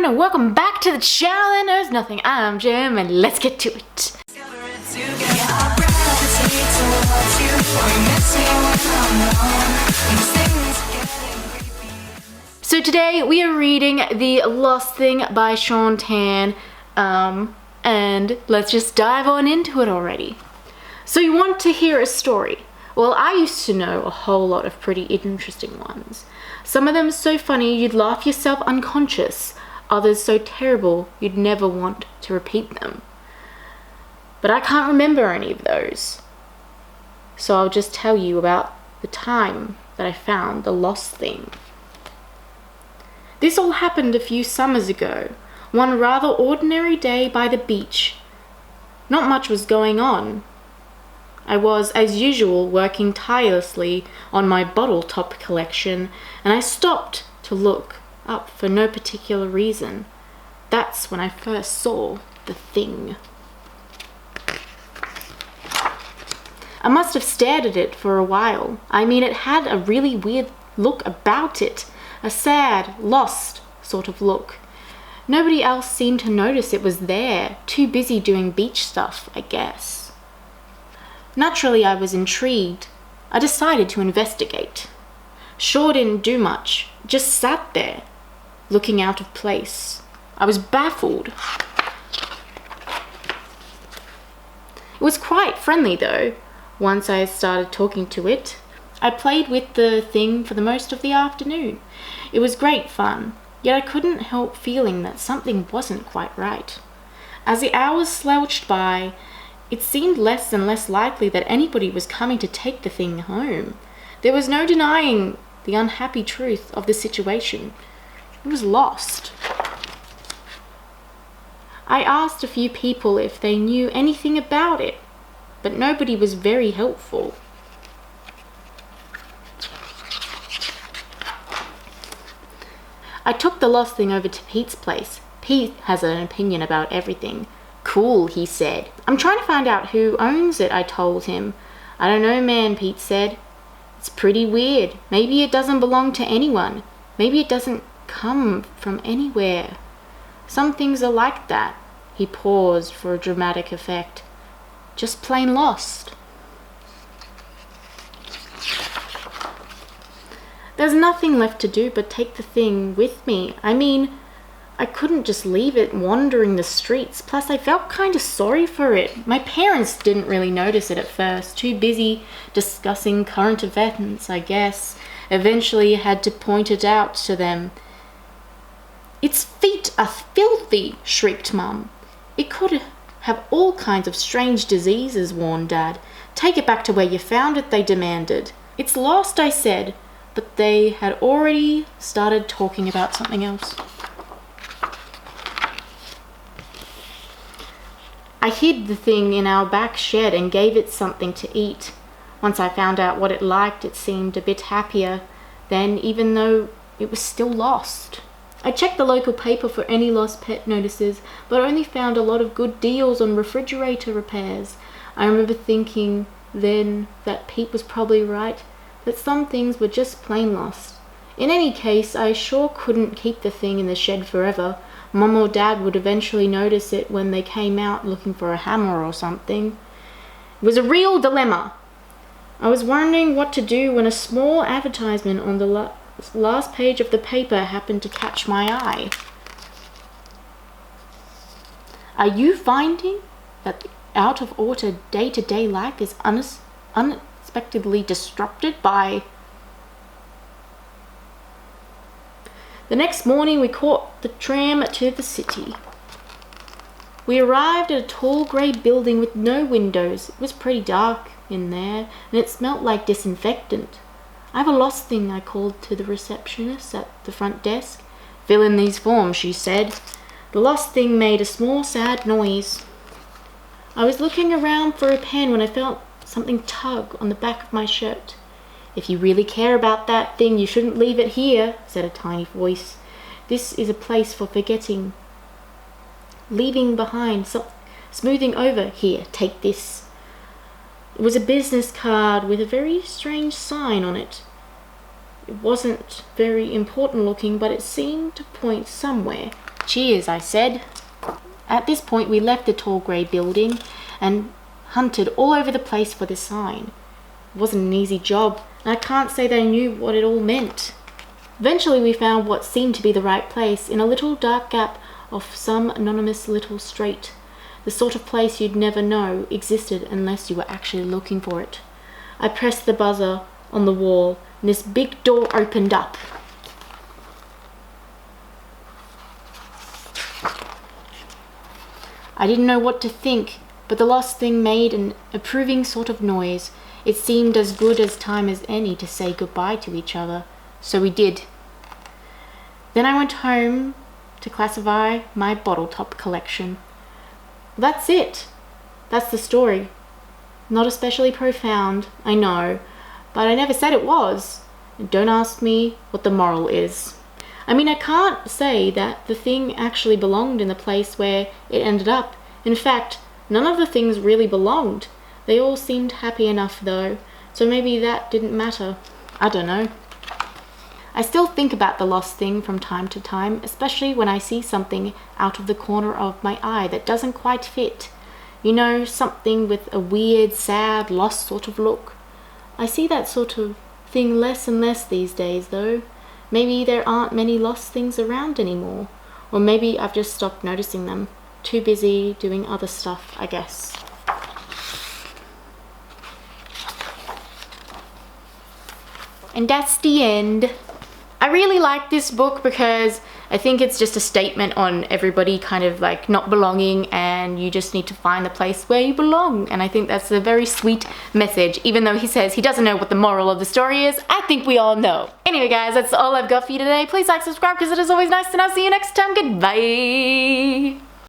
everyone, and welcome back to the channel that knows nothing. I'm Jim, and let's get to it. So today we are reading The Lost Thing by Shaun Tan, and let's just dive on into it already. So you want to hear a story? Well, I used to know a whole lot of pretty interesting ones. Some of them so funny you'd laugh yourself unconscious, others so terrible you'd never want to repeat them. But I can't remember any of those. So I'll just tell you about the time that I found the lost thing. This all happened a few summers ago, one rather ordinary day by the beach. Not much was going on. I was, as usual, working tirelessly on my bottle top collection, and I stopped to look up for no particular reason. That's when I first saw the thing. I must have stared at it for a while. I mean, it had a really weird look about it, a sad, lost sort of look. Nobody else seemed to notice it was there, too busy doing beach stuff, I guess. Naturally, I was intrigued. I decided to investigate. Sure didn't do much, just sat there, looking out of place. I was baffled. It was quite friendly though, once I started talking to it. I played with the thing for the most of the afternoon. It was great fun, yet I couldn't help feeling that something wasn't quite right. As the hours slouched by, it seemed less and less likely that anybody was coming to take the thing home. There was no denying the unhappy truth of the situation. It was lost. I asked a few people if they knew anything about it, but nobody was very helpful. I took the lost thing over to Pete's place. Pete has an opinion about everything. Cool, he said. I'm trying to find out who owns it, I told him. I don't know, man, Pete said. It's pretty weird. Maybe it doesn't belong to anyone. Maybe it doesn't come from anywhere. Some things are like that. He paused for a dramatic effect. Just plain lost. There's nothing left to do but take the thing with me. I mean, I couldn't just leave it wandering the streets. Plus, I felt kind of sorry for it. My parents didn't really notice it at first. Too busy discussing current events, I guess. Eventually, had to point it out to them. Its feet are filthy, shrieked Mum. It could have all kinds of strange diseases, warned Dad. Take it back to where you found it, they demanded. It's lost, I said. But they had already started talking about something else. I hid the thing in our back shed and gave it something to eat. Once I found out what it liked, it seemed a bit happier then, even though it was still lost. I checked the local paper for any lost pet notices, but only found a lot of good deals on refrigerator repairs. I remember thinking then that Pete was probably right, that some things were just plain lost. In any case, I sure couldn't keep the thing in the shed forever. Mum or Dad would eventually notice it when they came out looking for a hammer or something. It was a real dilemma. I was wondering what to do when a small advertisement on the last page of the paper happened to catch my eye. Are you finding that the out-of-order day-to-day life is unexpectedly disrupted by... The next morning we caught the tram to the city. We arrived at a tall grey building with no windows. It was pretty dark in there, and it smelt like disinfectant. I have a lost thing, I called to the receptionist at the front desk. Fill in these forms, she said. The lost thing made a small sad noise. I was looking around for a pen when I felt something tug on the back of my shirt. If you really care about that thing, you shouldn't leave it here, said a tiny voice. This is a place for forgetting, leaving behind, smoothing over. Here, take this. It was a business card with a very strange sign on it. It wasn't very important looking, but it seemed to point somewhere. Cheers, I said. At this point, we left the tall grey building and hunted all over the place for the sign. It wasn't an easy job, and I can't say that I knew what it all meant. Eventually, we found what seemed to be the right place in a little dark gap of some anonymous little street. The sort of place you'd never know existed unless you were actually looking for it. I pressed the buzzer on the wall, and this big door opened up. I didn't know what to think, but the lost thing made an approving sort of noise. It seemed as good a time as any to say goodbye to each other, so we did. Then I went home to classify my bottle top collection. That's it. That's the story. Not especially profound, I know, but I never said it was. And don't ask me what the moral is. I mean, I can't say that the thing actually belonged in the place where it ended up. In fact, none of the things really belonged. They all seemed happy enough, though, so maybe that didn't matter. I don't know. I still think about the lost thing from time to time, especially when I see something out of the corner of my eye that doesn't quite fit. You know, something with a weird, sad, lost sort of look. I see that sort of thing less and less these days, though. Maybe there aren't many lost things around anymore. Or maybe I've just stopped noticing them. Too busy doing other stuff, I guess. And that's the end. I really like this book because I think it's just a statement on everybody kind of like not belonging, and you just need to find the place where you belong. And I think that's a very sweet message, even though he says he doesn't know what the moral of the story is. I think we all know. Anyway guys, that's all I've got for you today. Please like, subscribe, because it is always nice, and I'll see you next time. Goodbye.